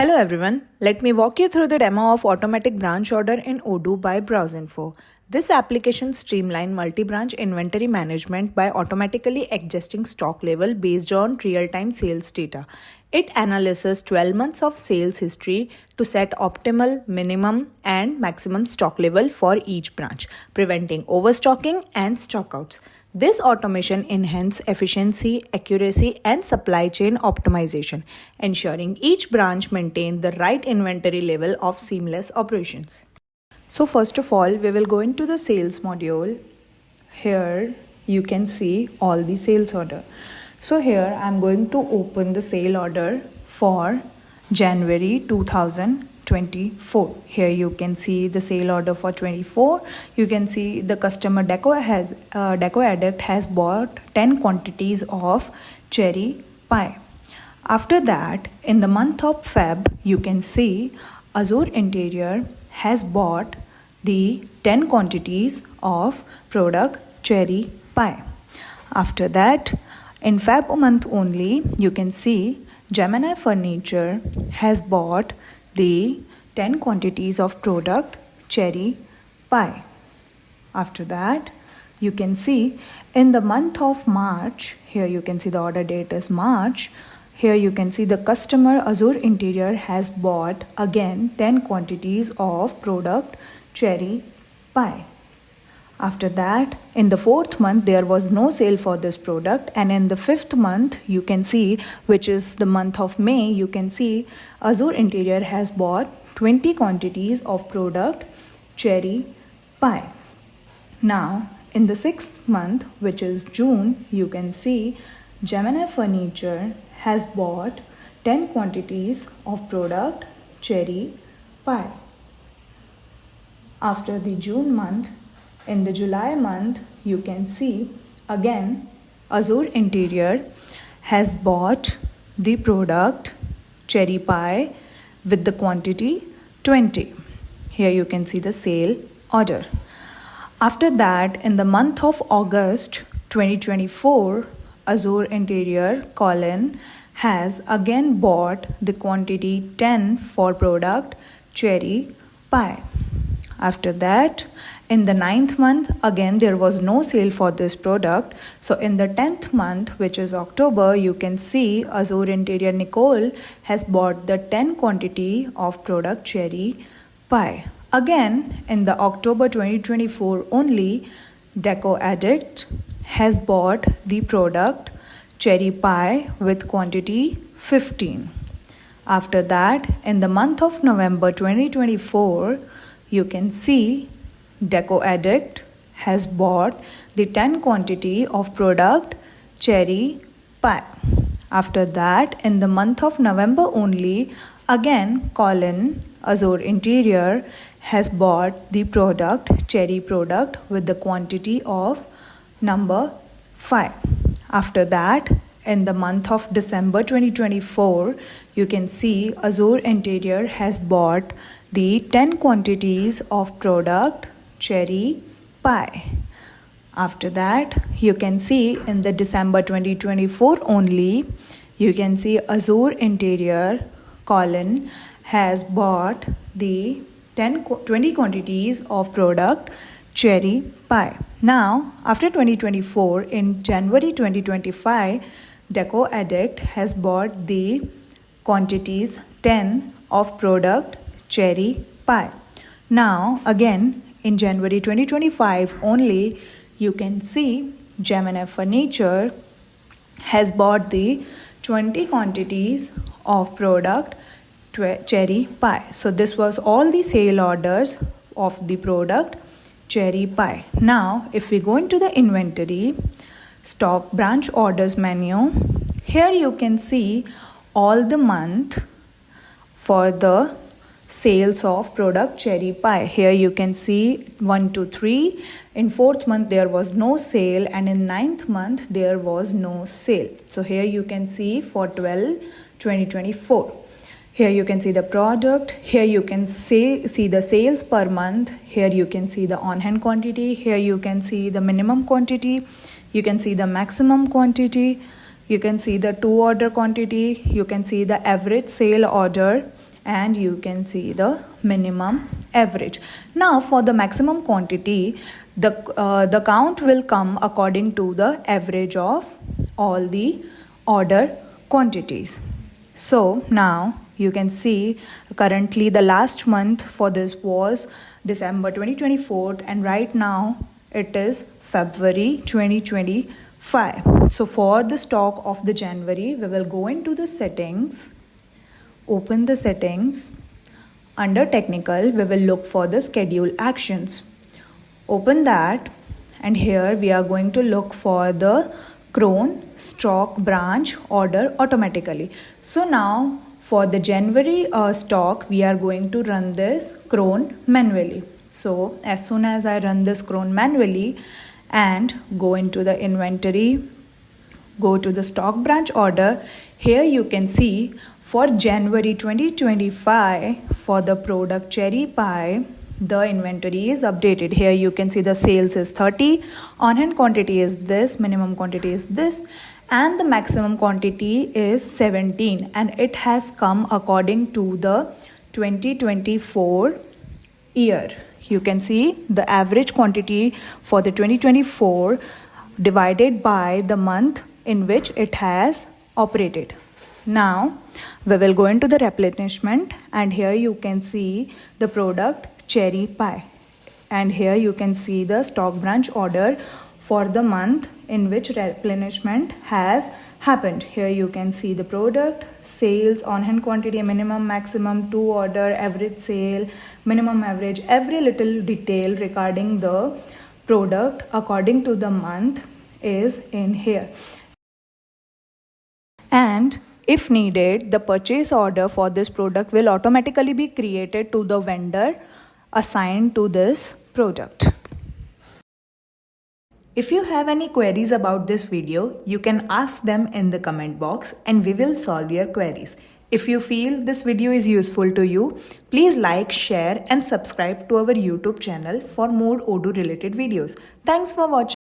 Hello everyone, let me walk you through the demo of automatic branch order in Odoo by BrowseInfo. This application streamlines multi-branch inventory management by automatically adjusting stock level based on real-time sales data. It analyzes 12 months of sales history to set optimal, minimum and maximum stock level for each branch, preventing overstocking and stockouts. This automation enhances efficiency, accuracy, and supply chain optimization, ensuring each branch maintains the right inventory level of seamless operations. So first of all, we will go into the sales module. Here you can see all the sales order. So here I'm going to open the sale order for January 2024. Here you can see the sale order for 24. You can see the customer Deco Addict has bought 10 quantities of cherry pie. After that, in the month of Feb, you can see Azure Interior has bought the 10 quantities of product cherry pie. After that, in Feb month only, you can see Gemini Furniture has bought the 10 quantities of product cherry pie. After that, you can see in the month of March, here you can see the order date is March. Here you can see the customer Azure Interior has bought again 10 quantities of product cherry pie. After that, in the 4th month, there was no sale for this product, and in the 5th month, you can see, which is the month of May, you can see Azure Interior has bought 20 quantities of product cherry pie. Now, in the 6th month, which is June, you can see Gemini Furniture has bought 10 quantities of product cherry pie. After the June month, in the July month, you can see again Azure Interior has bought the product cherry pie with the quantity 20. Here you can see the sale order. After that, in the month of August 2024, Azure Interior has again bought the quantity 10 for product cherry pie. After that, in the 9th month, again there was no sale for this product. So in the 10th month, which is October, you can see Azure Interior Nicole has bought the 10 quantity of product cherry pie. Again, in the October 2024 only, Deco Addict has bought the product cherry pie with quantity 15. After that, in the month of November 2024, you can see Deco Addict has bought the 10 quantity of product cherry pie. After that, in the month of November only, again Azure Interior has bought the product cherry product with the quantity of number 5. After that, in the month of December 2024, you can see Azure Interior has bought the 10 quantities of product cherry pie. After that, you can see in the December 2024 only, you can see Azure Interior has bought the 20 quantities of product cherry pie. Now, after 2024, in January 2025, Deco Addict has bought the quantities 10 of product cherry pie. Now, again, in January 2025 only, you can see Gemini Furniture has bought the 20 quantities of product cherry pie. So this was all the sale orders of the product cherry pie. Now, if we go into the inventory, stock branch orders menu, here you can see all the month for the sales of product cherry pie. Here you can see 1 to 3. In 4th month there was no sale, and in 9th month there was no sale. So here you can see for 12/2024. Here you can see the product. Here you can see the sales per month. Here you can see the on-hand quantity. Here you can see the minimum quantity. You can see the maximum quantity. You can see the 2 order quantity. You can see the average sale order. and you can see the minimum average. Now for the maximum quantity, the count will come according to the average of all the order quantities. So now you can see currently the last month for this was December 2024, and right now it is February 2025. So for the stock of the January, we will go into the settings, open the settings. Under technical, we will look for the schedule actions. Open that, and here we are going to look for the Cron stock branch order automatically. So now for the January stock, we are going to run this Cron manually. So as soon as I run this Cron manually and go into the inventory, go to the stock branch order, here you can see for January 2025 for the product cherry pie, the inventory is updated. Here you can see the sales is 30, on hand quantity is this, minimum quantity is this, and the maximum quantity is 17, and it has come according to the 2024 year. You can see the average quantity for the 2024 divided by the month in which it has operated. Now we will go into the replenishment, and here you can see the product cherry pie, and here you can see the stock branch order for the month in which replenishment has happened. Here you can see the product, sales, on hand quantity, minimum, maximum, to order, average sale, minimum average, every little detail regarding the product according to the month is in here. And if needed, the purchase order for this product will automatically be created to the vendor assigned to this product. If you have any queries about this video, you can ask them in the comment box and we will solve your queries. If you feel this video is useful to you, please like, share and subscribe to our YouTube channel for more Odoo related videos. Thanks for watching.